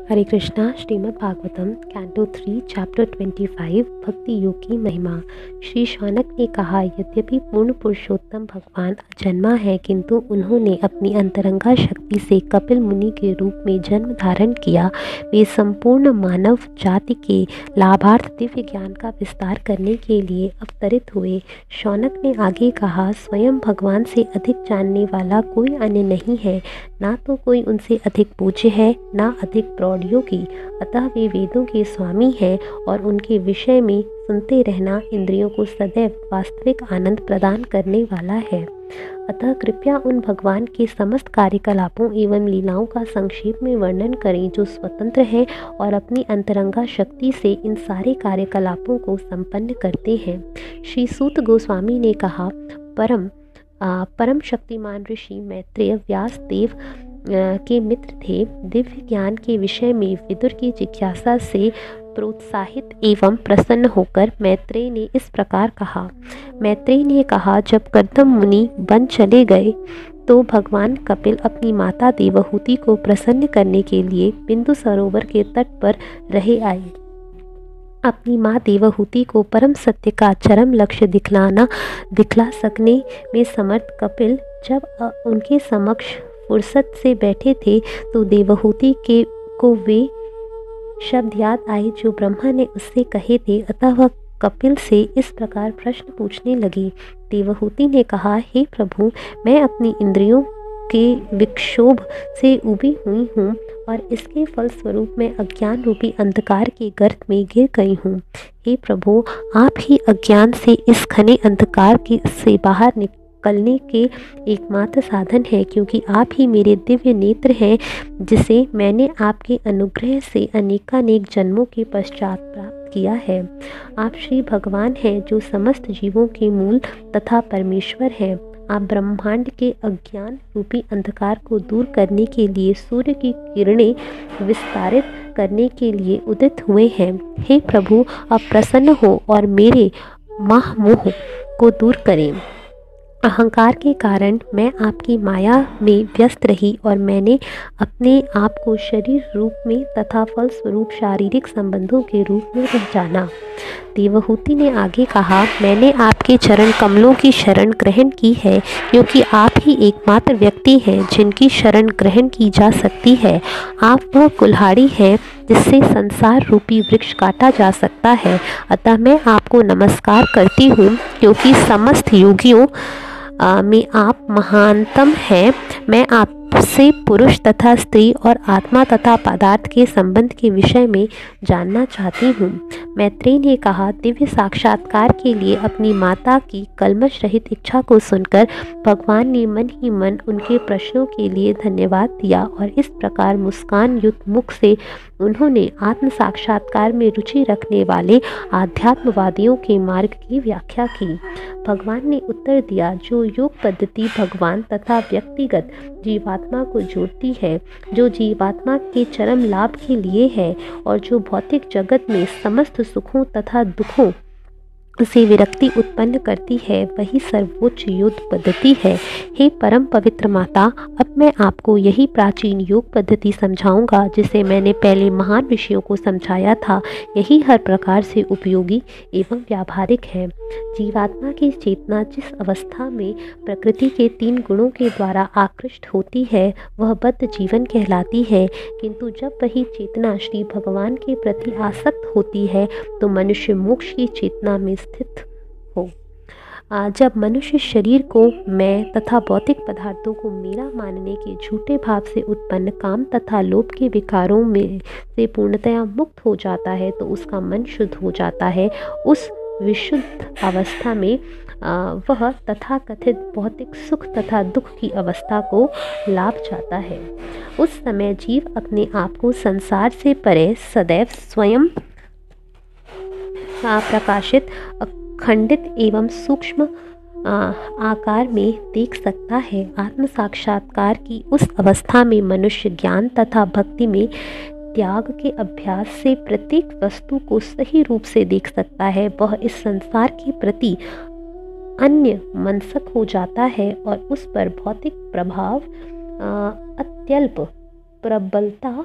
हरे Krishna. Shrimad Bhagavatam canto 3 chapter 25 भक्ति योग की महिमा। श्री शौनक ने कहा, यद्यपि पूर्ण पुरुषोत्तम भगवान अजन्मा है, किंतु उन्होंने अपनी अंतरंगा शक्ति से कपिल मुनि के रूप में जन्म धारण किया। वे संपूर्ण मानव जाति के लाभार्थ दिव्य ज्ञान का विस्तार करने के लिए अवतरित हुए। शौनक ने आगे कहा, स्वयं भगवान से अधिक जानने वाला कोई अन्य नहीं है, ना तो कोई उनसे अधिक पूज्य है, ना अधिक प्रौढ़ योगी। अतः वे वेदों के स्वामी हैं और उनके विषय में सुनते रहना इंद्रियों को सदैव वास्तविक आनंद प्रदान करने वाला है। अतः कृपया उन भगवान के समस्त कार्यकलापों एवं लीलाओं का संक्षेप में वर्णन करें, जो स्वतंत्र हैं और अपनी अंतरंगा शक्ति से इन सारे कार्यकलापों को संपन्न करते हैं। श्री सूत गोस्वामी ने कहा, परम शक्तिमान ऋषि मैत्रेय व्यास देव के मित्र थे। दिव्य ज्ञान के विषय में विदुर की जिज्ञासा से प्रोत्साहित एवं प्रसन्न होकर मैत्रेय ने इस प्रकार कहा। मैत्रेय ने कहा, जब कर्दम मुनि वन चले गए तो भगवान कपिल अपनी माता देवहूति को प्रसन्न करने के लिए बिंदु सरोवर के तट पर रहे आए। अपनी माँ देवहूति को परम सत्य का चरम लक्ष्य दिखला सकने में समर्थ कपिल जब उनके समक्ष फुर्सत से बैठे थे तो देवहूति को वे शब्द याद आए जो ब्रह्मा ने उससे कहे थे। अतः वह कपिल से इस प्रकार प्रश्न पूछने लगी। देवहूति ने कहा, हे प्रभु, मैं अपनी इंद्रियों के विक्षोभ से उबी हुई हूँ और इसके फलस्वरूप मैं अज्ञान रूपी अंधकार के गर्त में गिर गई हूँ। हे प्रभु, आप ही अज्ञान से इस घने अंधकार से बाहर निकलने के एकमात्र साधन है, क्योंकि आप ही मेरे दिव्य नेत्र हैं, जिसे मैंने आपके अनुग्रह से अनेकानेक जन्मों के पश्चात प्राप्त किया है। आप श्री भगवान हैं, जो समस्त जीवों के मूल तथा परमेश्वर हैं। आप ब्रह्मांड के अज्ञान रूपी अंधकार को दूर करने के लिए सूर्य की किरणें विस्तारित करने के लिए उदित हुए हैं। हे प्रभु, आप प्रसन्न हो और मेरे मोह को दूर करें। अहंकार के कारण मैं आपकी माया में व्यस्त रही और मैंने अपने आप को शरीर रूप में तथा फलस्वरूप शारीरिक संबंधों के रूप में पहचाना। देवहूति ने आगे कहा, मैंने आपके चरण कमलों की शरण ग्रहण की है, क्योंकि आप ही एकमात्र व्यक्ति हैं जिनकी शरण ग्रहण की जा सकती है। आप वह कुल्हाड़ी हैं जिससे संसार रूपी वृक्ष काटा जा सकता है। अतः मैं आपको नमस्कार करती हूँ, क्योंकि समस्त योगियों में आप महानतम हैं। मैं आपसे पुरुष तथा स्त्री और आत्मा तथा पदार्थ के संबंध के विषय में जानना चाहती हूँ। मैत्रेय ने कहा, दिव्य साक्षात्कार के लिए अपनी माता की कल्मश रहित इच्छा को सुनकर भगवान ने मन ही मन उनके प्रश्नों के लिए धन्यवाद दिया और इस प्रकार मुस्कान युक्त मुख से उन्होंने आत्म साक्षात्कार में रुचि रखने वाले आध्यात्मवादियों के मार्ग की व्याख्या की। भगवान ने उत्तर दिया, जो योग पद्धति भगवान तथा व्यक्तिगत जीवात्मा को जोड़ती है, जो जीवात्मा के चरम लाभ के लिए है और जो भौतिक जगत में समस्त सुखों तथा दुखों से विरक्ति उत्पन्न करती है, वही सर्वोच्च योग पद्धति है। हे परम पवित्र माता, अब मैं आपको यही प्राचीन योग पद्धति समझाऊंगा, जिसे मैंने पहले महान ऋषियों को समझाया था। यही हर प्रकार से उपयोगी एवं व्यावहारिक है। जीवात्मा की चेतना जिस अवस्था में प्रकृति के 3 गुणों के द्वारा आकृष्ट होती है, वह बद्ध जीवन कहलाती है, किंतु जब वही चेतना श्री भगवान के प्रति आसक्त होती है तो मनुष्य मोक्ष की चेतना में स्थित हो। जब मनुष्य शरीर को मैं तथा भौतिक पदार्थों को मेरा मानने के झूठे भाव से उत्पन्न काम तथा लोभ के विकारों में से पूर्णतया मुक्त हो जाता है, तो उसका मन शुद्ध हो जाता है। उस विशुद्ध अवस्था में वह तथाकथित भौतिक सुख तथा दुख की अवस्था को लाभ जाता है। उस समय जीव अपने आप को संसार से परे सदैव स्वयं प्रकाशित, अखंडित एवं सूक्ष्म आकार में देख सकता है। आत्म साक्षात्कार की उस अवस्था में मनुष्य ज्ञान तथा भक्ति में त्याग के अभ्यास से प्रत्येक वस्तु को सही रूप से देख सकता है। वह इस संसार के प्रति अन्य मनसक हो जाता है और उस पर भौतिक प्रभाव अत्यल्प प्रबलता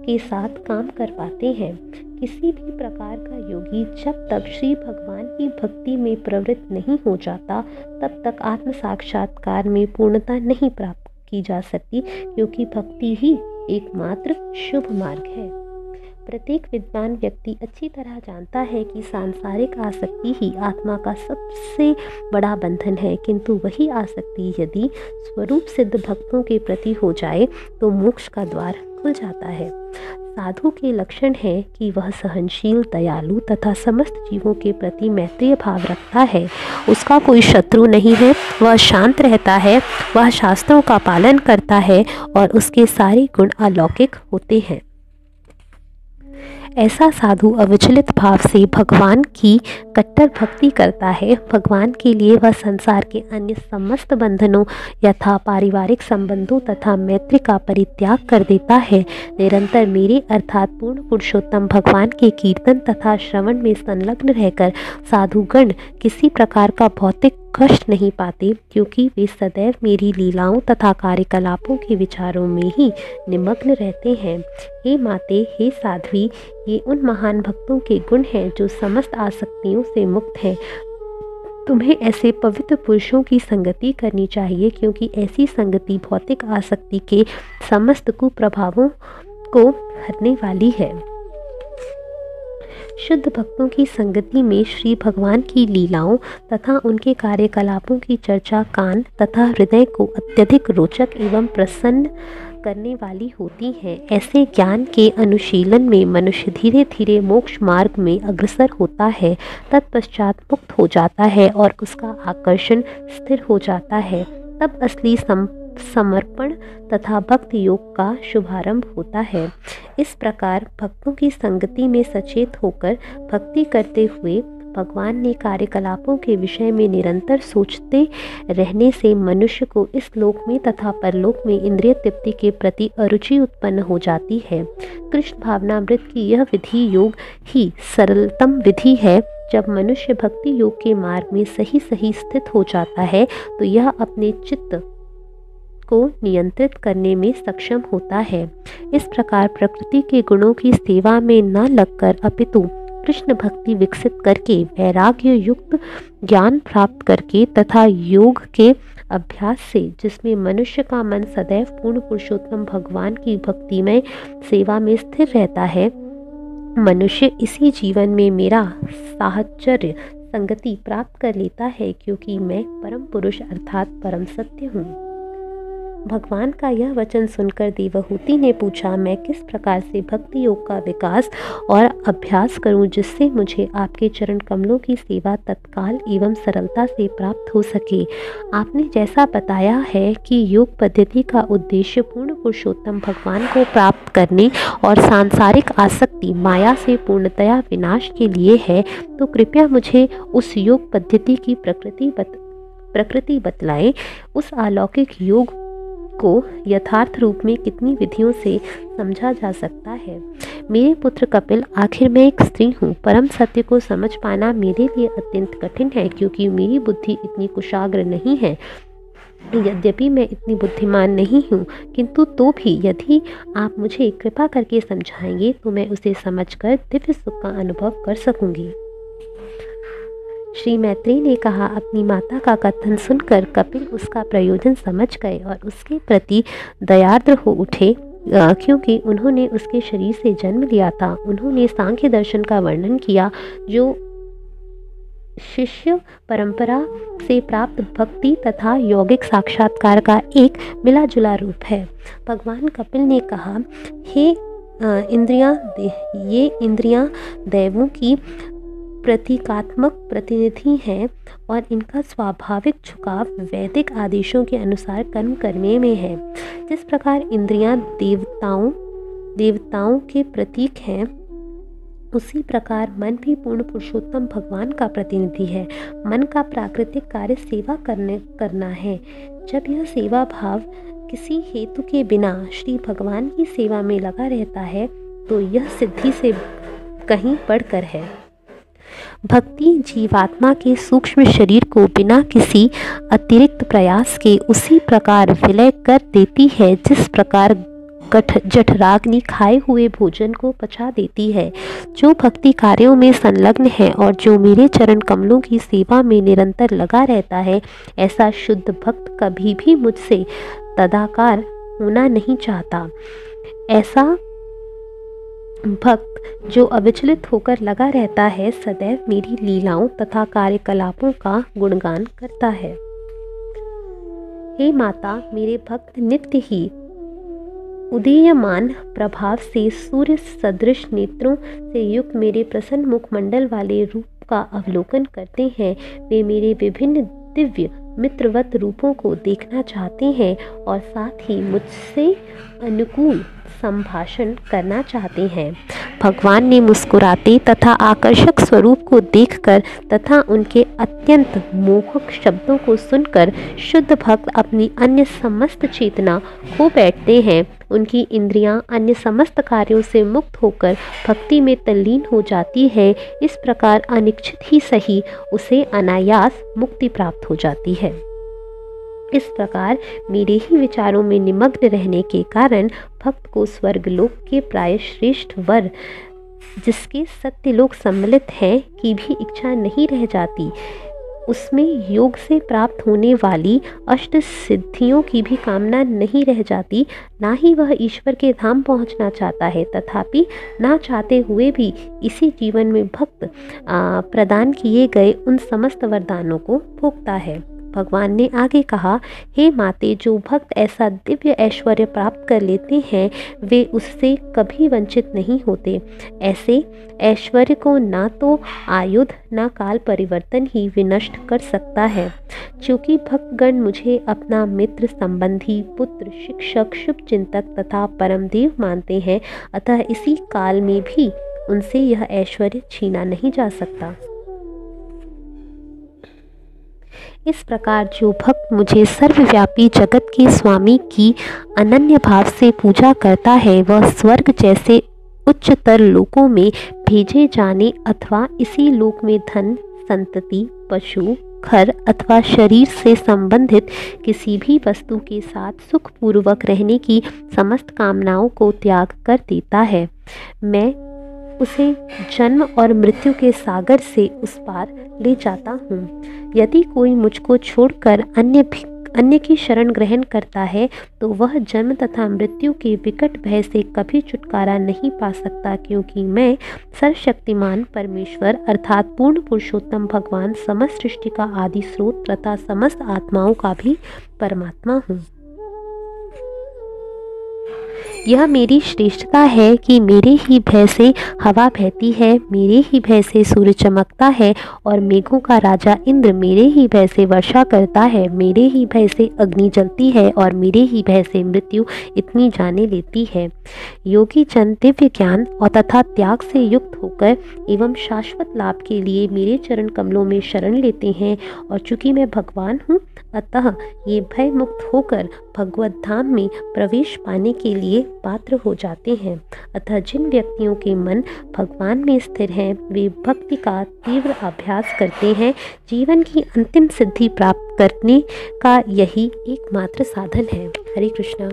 के साथ काम करवाते हैं। किसी भी प्रकार का योगी जब तक श्री भगवान की भक्ति में प्रवृत्त नहीं हो जाता तब तक आत्म साक्षात्कार में पूर्णता नहीं प्राप्त की जा सकती, क्योंकि भक्ति ही एकमात्र शुभ मार्ग है। प्रत्येक विद्वान व्यक्ति अच्छी तरह जानता है कि सांसारिक आसक्ति ही आत्मा का सबसे बड़ा बंधन है, किंतु वही आसक्ति यदि स्वरूप सिद्ध भक्तों के प्रति हो जाए तो मोक्ष का द्वार खुल जाता है। साधु के लक्षण है कि वह सहनशील, दयालु तथा समस्त जीवों के प्रति मैत्रीय भाव रखता है। उसका कोई शत्रु नहीं है, वह शांत रहता है, वह शास्त्रों का पालन करता है और उसके सारे गुण अलौकिक होते हैं। ऐसा साधु अविचलित भाव से भगवान की कट्टर भक्ति करता है। भगवान के लिए वह संसार के अन्य समस्त बंधनों यथा पारिवारिक संबंधों तथा मैत्री का परित्याग कर देता है। निरंतर मेरे अर्थात पूर्ण पुरुषोत्तम भगवान के कीर्तन तथा श्रवण में संलग्न रहकर साधुगण किसी प्रकार का भौतिक कष्ट नहीं पाते, क्योंकि वे सदैव मेरी लीलाओं तथा कार्यकलापों के विचारों में ही निमग्न रहते हैं। हे माते, हे साध्वी, ये उन महान भक्तों के गुण हैं जो समस्त आसक्तियों से मुक्त हैं। तुम्हें ऐसे पवित्र पुरुषों की संगति करनी चाहिए, क्योंकि ऐसी संगति भौतिक आसक्ति के समस्त कुप्रभावों को हरने वाली है। शुद्ध भक्तों की संगति में श्री भगवान की लीलाओं तथा उनके कार्यकलापों की चर्चा कान तथा हृदय को अत्यधिक रोचक एवं प्रसन्न करने वाली होती है। ऐसे ज्ञान के अनुशीलन में मनुष्य धीरे धीरे मोक्ष मार्ग में अग्रसर होता है, तत्पश्चात मुक्त हो जाता है और उसका आकर्षण स्थिर हो जाता है। तब असली समर्पण तथा भक्ति योग का शुभारंभ होता है। इस प्रकार भक्तों की संगति में सचेत होकर भक्ति करते हुए भगवान ने कार्यकलापों के विषय में निरंतर सोचते रहने से मनुष्य को इस लोक में तथा परलोक में इंद्रिय तृप्ति के प्रति अरुचि उत्पन्न हो जाती है। कृष्ण भावनामृत की यह विधि योग ही सरलतम विधि है। जब मनुष्य भक्ति योग के मार्ग में सही सही स्थित हो जाता है तो यह अपने चित्त को नियंत्रित करने में सक्षम होता है। इस प्रकार प्रकृति के गुणों की सेवा में न लगकर अपितु कृष्ण भक्ति विकसित करके वैराग्य युक्त ज्ञान प्राप्त करके तथा योग के अभ्यास से, जिसमें मनुष्य का मन सदैव पूर्ण पुरुषोत्तम भगवान की भक्तिमय सेवा में स्थिर रहता है, मनुष्य इसी जीवन में मेरा साहचर्य संगति प्राप्त कर लेता है, क्योंकि मैं परम पुरुष अर्थात परम सत्य हूँ। भगवान का यह वचन सुनकर देवहूति ने पूछा, मैं किस प्रकार से भक्ति योग का विकास और अभ्यास करूं, जिससे मुझे आपके चरण कमलों की सेवा तत्काल एवं सरलता से प्राप्त हो सके। आपने जैसा बताया है कि योग पद्धति का उद्देश्य पूर्ण पुरुषोत्तम भगवान को प्राप्त करने और सांसारिक आसक्ति माया से पूर्णतया विनाश के लिए है, तो कृपया मुझे उस योग पद्धति की प्रकृति बतलाएं। उस अलौकिक योग को यथार्थ रूप में कितनी विधियों से समझा जा सकता है। मेरे पुत्र कपिल, आखिर मैं एक स्त्री हूँ। परम सत्य को समझ पाना मेरे लिए अत्यंत कठिन है, क्योंकि मेरी बुद्धि इतनी कुशाग्र नहीं है। यद्यपि मैं इतनी बुद्धिमान नहीं हूँ, किंतु तो भी यदि आप मुझे कृपा करके समझाएंगे तो मैं उसे समझकर दिव्य सुख का अनुभव कर सकूंगी। श्री मैत्रेय ने कहा, अपनी माता का कथन सुनकर कपिल उसका प्रयोजन समझ गए और उसके प्रति दयार्द्र हो उठे, क्योंकि उन्होंने उसके शरीर से जन्म लिया था। उन्होंने सांख्य दर्शन का वर्णन किया, जो शिष्य परंपरा से प्राप्त भक्ति तथा यौगिक साक्षात्कार का एक मिला जुला रूप है। भगवान कपिल ने कहा, हे ये इंद्रियां दैवों की प्रतीकात्मक प्रतिनिधि हैं और इनका स्वाभाविक झुकाव वैदिक आदेशों के अनुसार कर्म करने में है। जिस प्रकार इंद्रियां देवताओं के प्रतीक हैं, उसी प्रकार मन भी पूर्ण पुरुषोत्तम भगवान का प्रतिनिधि है। मन का प्राकृतिक कार्य सेवा करना है। जब यह सेवा भाव किसी हेतु के बिना श्री भगवान की सेवा में लगा रहता है तो यह सिद्धि से कहीं बढ़कर है। भक्ति जीवात्मा के सूक्ष्म शरीर को बिना किसी अतिरिक्त प्रयास के उसी प्रकार विलय कर देती है जिस प्रकार जठराग्नि खाए हुए भोजन को पचा देती है। जो भक्ति कार्यों में संलग्न है और जो मेरे चरण कमलों की सेवा में निरंतर लगा रहता है, ऐसा शुद्ध भक्त कभी भी मुझसे तदाकार होना नहीं चाहता। ऐसा भक्त जो अविचलित होकर लगा रहता है, सदैव मेरी लीलाओं तथा कार्यकलापों का गुणगान करता है। हे माता, मेरे भक्त नित्य ही उदीयमान प्रभाव से सूर्य सदृश नेत्रों से युक्त मेरे प्रसन्न मुखमंडल वाले रूप का अवलोकन करते हैं। वे मेरे विभिन्न दिव्य मित्रवत रूपों को देखना चाहते हैं और साथ ही मुझसे अनुकूल संभाषण करना चाहते हैं। भगवान ने मुस्कुराते तथा आकर्षक स्वरूप को देखकर तथा उनके अत्यंत मोहक शब्दों को सुनकर शुद्ध भक्त अपनी अन्य समस्त चेतना खो बैठते हैं। उनकी इंद्रियां अन्य समस्त कार्यों से मुक्त होकर भक्ति में तल्लीन हो जाती है। इस प्रकार अनिच्छित ही सही उसे अनायास मुक्ति प्राप्त हो जाती है। इस प्रकार मेरे ही विचारों में निमग्न रहने के कारण भक्त को स्वर्गलोक के प्राय श्रेष्ठ वर, जिसके सत्यलोक सम्मिलित है, की भी इच्छा नहीं रह जाती। उसमें योग से प्राप्त होने वाली अष्ट सिद्धियों की भी कामना नहीं रह जाती। ना ही वह ईश्वर के धाम पहुंचना चाहता है, तथापि ना चाहते हुए भी इसी जीवन में भक्त प्रदान किए गए उन समस्त वरदानों को भोगता है। भगवान ने आगे कहा, हे माते, जो भक्त ऐसा दिव्य ऐश्वर्य प्राप्त कर लेते हैं, वे उससे कभी वंचित नहीं होते। ऐसे ऐश्वर्य को ना तो आयुध ना काल परिवर्तन ही विनष्ट कर सकता है। चूँकि भक्तगण मुझे अपना मित्र, संबंधी, पुत्र, शिक्षक, शुभचिंतक तथा परमदेव मानते हैं, अतः इसी काल में भी उनसे यह ऐश्वर्य छीना नहीं जा सकता। इस प्रकार जो भक्त मुझे सर्वव्यापी जगत के स्वामी की अनन्य भाव से पूजा करता है, वह स्वर्ग जैसे उच्चतर लोकों में भेजे जाने अथवा इसी लोक में धन, संतति, पशु, घर अथवा शरीर से संबंधित किसी भी वस्तु के साथ सुखपूर्वक रहने की समस्त कामनाओं को त्याग कर देता है। मैं उसे जन्म और मृत्यु के सागर से उस पार ले जाता हूँ। यदि कोई मुझको छोड़कर अन्य की शरण ग्रहण करता है, तो वह जन्म तथा मृत्यु के विकट भय से कभी छुटकारा नहीं पा सकता, क्योंकि मैं सर्वशक्तिमान परमेश्वर अर्थात पूर्ण पुरुषोत्तम भगवान समस्त सृष्टि का आदि स्रोत तथा समस्त आत्माओं का भी परमात्मा हूँ। यह मेरी श्रेष्ठता है कि मेरे ही भय से हवा बहती है, मेरे ही भय से सूर्य चमकता है और मेघों का राजा इंद्र मेरे ही भय से वर्षा करता है, मेरे ही भय से अग्नि जलती है और मेरे ही भय से मृत्यु इतनी जाने लेती है। योगी जन दिव्य ज्ञान और तथा त्याग से युक्त होकर एवं शाश्वत लाभ के लिए मेरे चरण कमलों में शरण लेते हैं, और चूँकि मैं भगवान हूँ, अतः ये भय मुक्त होकर भगवत धाम में प्रवेश पाने के लिए पात्र हो जाते हैं। अतः जिन व्यक्तियों के मन भगवान में स्थिर हैं, वे भक्ति का तीव्र अभ्यास करते हैं। जीवन की अंतिम सिद्धि प्राप्त करने का यही एकमात्र साधन है। हरे कृष्णा।